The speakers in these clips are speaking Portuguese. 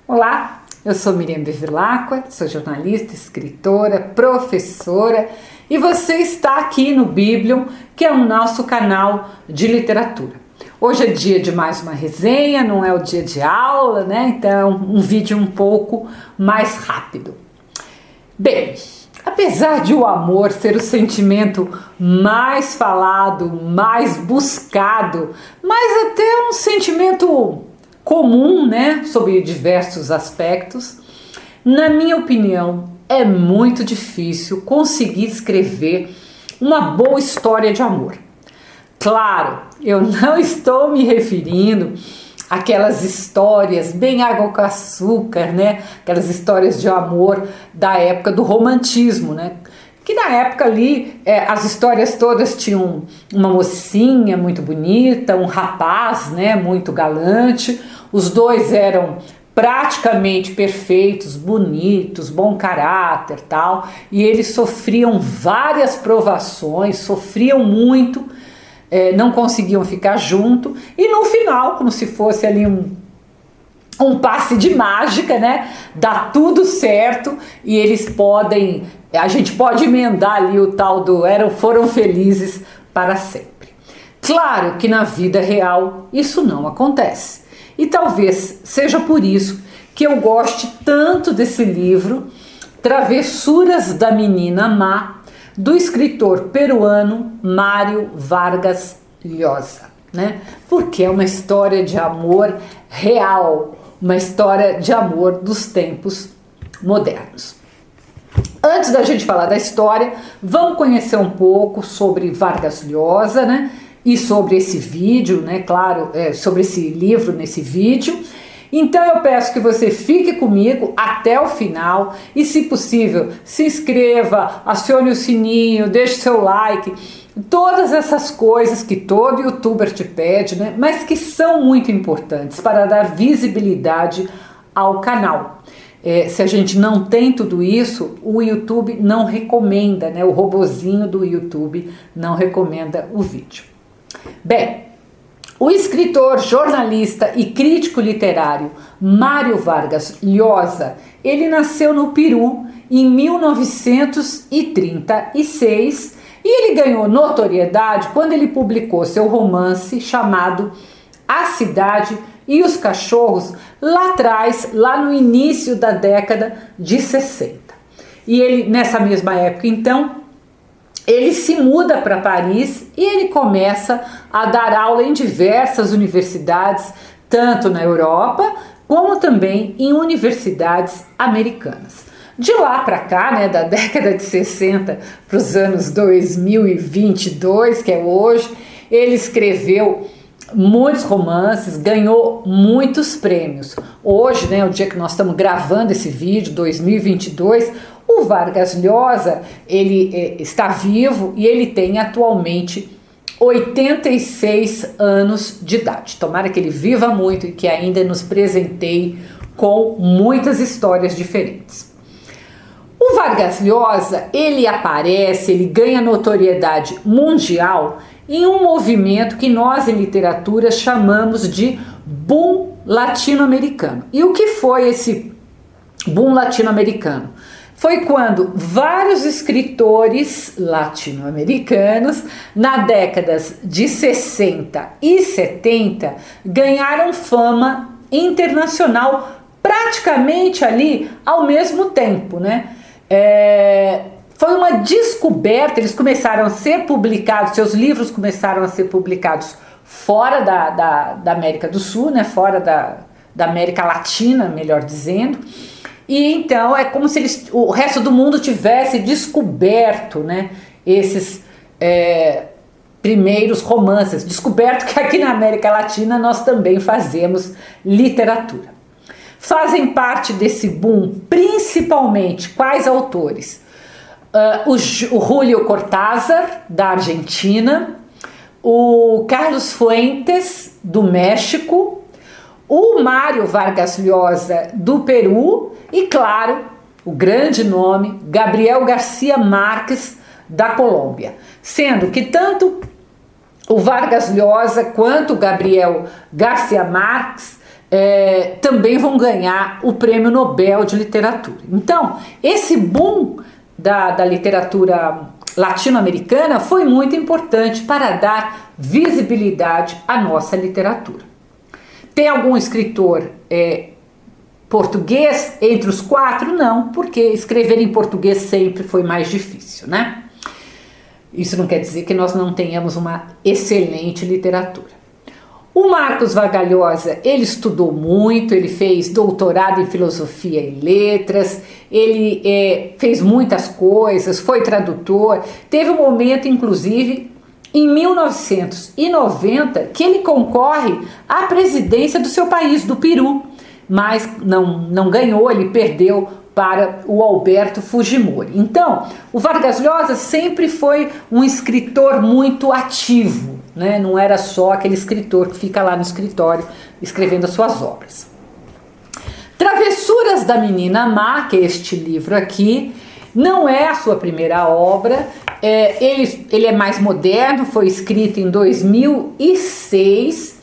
Olá, eu sou Miriam Bevilacqua, sou jornalista, escritora, professora e você está aqui no Biblium, que é o nosso canal de literatura. Hoje é dia de mais uma resenha, não é o dia de aula, né? Então um vídeo um pouco mais rápido. Bem, apesar de o amor ser o sentimento mais falado, mais buscado, mas até um sentimento comum, né, sobre diversos aspectos, na minha opinião, é muito difícil conseguir escrever uma boa história de amor. Claro, eu não estou me referindo àquelas histórias bem água com açúcar, né, aquelas histórias de amor da época do romantismo, né, que na época ali as histórias todas tinham uma mocinha muito bonita, um rapaz, né, muito galante. Os dois eram praticamente perfeitos, bonitos, bom caráter, tal, e eles sofriam várias provações, sofriam muito, não conseguiam ficar junto, e no final, como se fosse ali um passe de mágica, né? Dá tudo certo e eles podem, a gente pode emendar ali o tal do foram felizes para sempre. Claro que na vida real isso não acontece. E talvez seja por isso que eu goste tanto desse livro, Travessuras da Menina Má, do escritor peruano Mário Vargas Llosa, né? Porque é uma história de amor real, uma história de amor dos tempos modernos. Antes da gente falar da história, vamos conhecer um pouco sobre Vargas Llosa, né? E sobre esse vídeo, né? Claro, sobre esse livro nesse vídeo. Então eu peço que você fique comigo até o final e, se possível, se inscreva, acione o sininho, deixe seu like, todas essas coisas que todo youtuber te pede, né? Mas que são muito importantes para dar visibilidade ao canal. Se a gente não tem tudo isso, o YouTube não recomenda, né? O robozinho do YouTube não recomenda o vídeo. Bem, o escritor, jornalista e crítico literário Mário Vargas Llosa, ele nasceu no Peru em 1936 e ele ganhou notoriedade quando ele publicou seu romance chamado A Cidade e os Cachorros, lá atrás, lá no início da década de 60. E ele, nessa mesma época, então, ele se muda para Paris e ele começa a dar aula em diversas universidades, tanto na Europa como também em universidades americanas. De lá para cá, né, da década de 60 para os anos 2022, que é hoje, ele escreveu muitos romances, ganhou muitos prêmios. Hoje, né, o dia que nós estamos gravando esse vídeo, 2022, o Vargas Llosa, ele está vivo e ele tem atualmente 86 anos de idade. Tomara que ele viva muito e que ainda nos presenteie com muitas histórias diferentes. O Vargas Llosa, ele aparece, ele ganha notoriedade mundial em um movimento que nós em literatura chamamos de boom latino-americano. E o que foi esse boom latino-americano? Foi quando vários escritores latino-americanos, na décadas de 60 e 70, ganharam fama internacional praticamente ali ao mesmo tempo, né? Foi uma descoberta, eles começaram a ser publicados, seus livros começaram a ser publicados fora da América do Sul, né? Fora da América Latina, melhor dizendo. E então é como se o resto do mundo tivesse descoberto, né, esses primeiros romances, descoberto que aqui na América Latina nós também fazemos literatura. Fazem parte desse boom principalmente quais autores? O Julio Cortázar, da Argentina, o Carlos Fuentes, do México, o Mário Vargas Llosa, do Peru, e claro, o grande nome, Gabriel Garcia Marques, da Colômbia. Sendo que tanto o Vargas Llosa quanto o Gabriel Garcia Marques também vão ganhar o Prêmio Nobel de Literatura. Então, esse boom da literatura latino-americana foi muito importante para dar visibilidade à nossa literatura. Tem algum escritor português entre os 4? Não, porque escrever em português sempre foi mais difícil, né? Isso não quer dizer que nós não tenhamos uma excelente literatura. O Marcos Vargas Llosa, ele estudou muito, ele fez doutorado em filosofia e letras, ele fez muitas coisas, foi tradutor, teve um momento, inclusive, em 1990, que ele concorre à presidência do seu país, do Peru, mas não ganhou, ele perdeu para o Alberto Fujimori. Então, o Vargas Llosa sempre foi um escritor muito ativo, né? Não era só aquele escritor que fica lá no escritório escrevendo as suas obras. Travessuras da Menina Má, que é este livro aqui, não é a sua primeira obra, ele é mais moderno, foi escrito em 2006,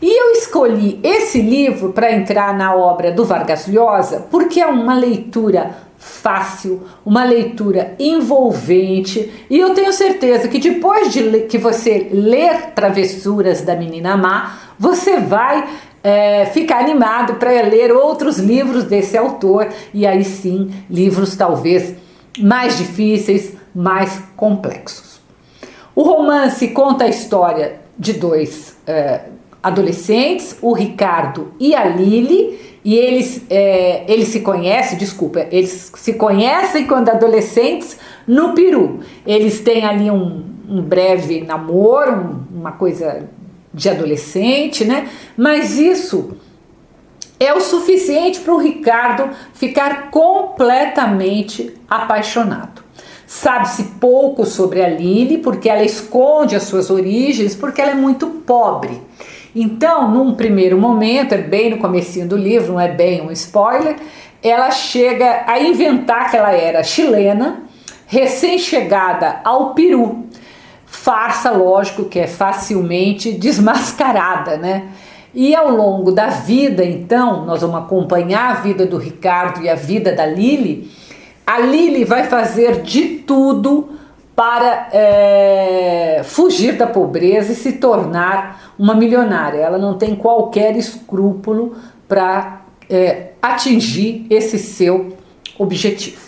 e eu escolhi esse livro para entrar na obra do Vargas Llosa porque é uma leitura fácil, uma leitura envolvente, e eu tenho certeza que depois que você ler Travessuras da Menina Má, você vai ficar animado para ler outros livros desse autor, e aí sim, livros talvez mais difíceis, mais complexos. O romance conta a história de dois adolescentes, o Ricardo e a Lili, e eles se conhecem quando adolescentes no Peru. Eles têm ali um breve namoro, uma coisa de adolescente, né? Mas isso é o suficiente para o Ricardo ficar completamente apaixonado. Sabe-se pouco sobre a Lili, porque ela esconde as suas origens, porque ela é muito pobre. Então, num primeiro momento, é bem no comecinho do livro, não é bem um spoiler, ela chega a inventar que ela era chilena, recém-chegada ao Peru. Farsa, lógico, que é facilmente desmascarada, né? E ao longo da vida, então, nós vamos acompanhar a vida do Ricardo e a vida da Lili. A Lili vai fazer de tudo para fugir da pobreza e se tornar uma milionária. Ela não tem qualquer escrúpulo para atingir esse seu objetivo.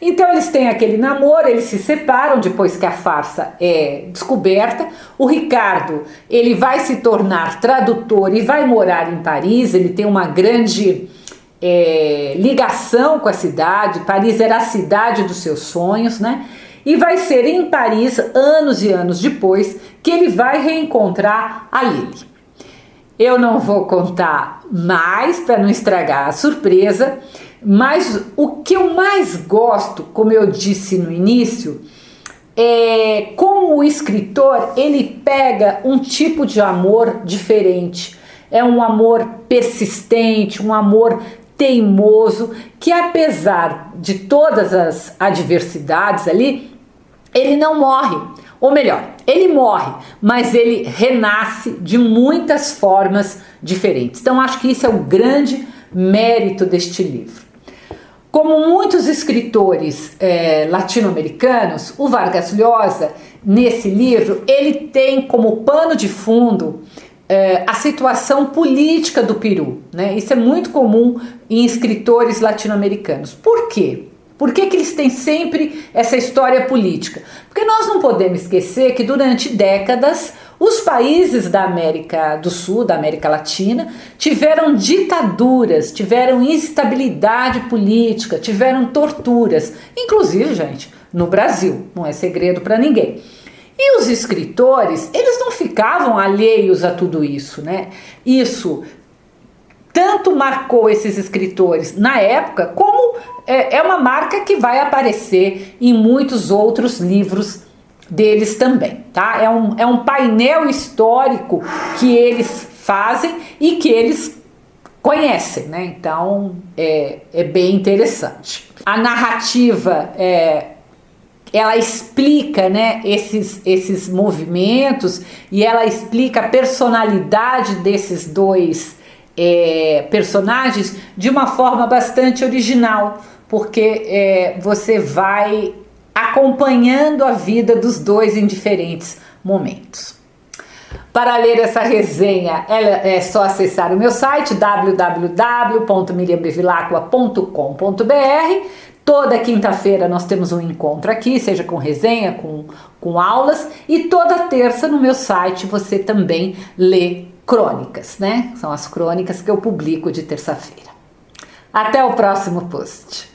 Então eles têm aquele namoro, eles se separam depois que a farsa é descoberta. O Ricardo, ele vai se tornar tradutor e vai morar em Paris. Ele tem uma grande ligação com a cidade. Paris era a cidade dos seus sonhos, né? E vai ser em Paris, anos e anos depois, que ele vai reencontrar a Lili. Eu não vou contar mais para não estragar a surpresa, mas o que eu mais gosto, como eu disse no início, é como o escritor ele pega um tipo de amor diferente. É um amor persistente, um amor teimoso, que apesar de todas as adversidades ali, ele não morre. Ou melhor, ele morre, mas ele renasce de muitas formas diferentes. Então acho que isso é o grande mérito deste livro. Como muitos escritores latino-americanos, o Vargas Llosa, nesse livro, ele tem como pano de fundo a situação política do Peru, né? Isso é muito comum em escritores latino-americanos. Por quê? Por que eles têm sempre essa história política? Porque nós não podemos esquecer que durante décadas os países da América do Sul, da América Latina, tiveram ditaduras, tiveram instabilidade política, tiveram torturas, inclusive, gente, no Brasil, não é segredo para ninguém. E os escritores, eles não ficavam alheios a tudo isso, né? Isso tanto marcou esses escritores na época, como é uma marca que vai aparecer em muitos outros livros deles também, tá? É um painel histórico que eles fazem e que eles conhecem, né? Então é bem interessante. A narrativa ela explica, né, esses movimentos, e ela explica a personalidade desses dois personagens de uma forma bastante original, porque você vai acompanhando a vida dos dois em diferentes momentos. Para ler essa resenha é só acessar o meu site www.miriambevilacqua.com.br. Toda quinta-feira nós temos um encontro aqui, seja com resenha, com aulas, e toda terça no meu site você também lê crônicas, né? São as crônicas que eu publico de terça-feira. Até o próximo post.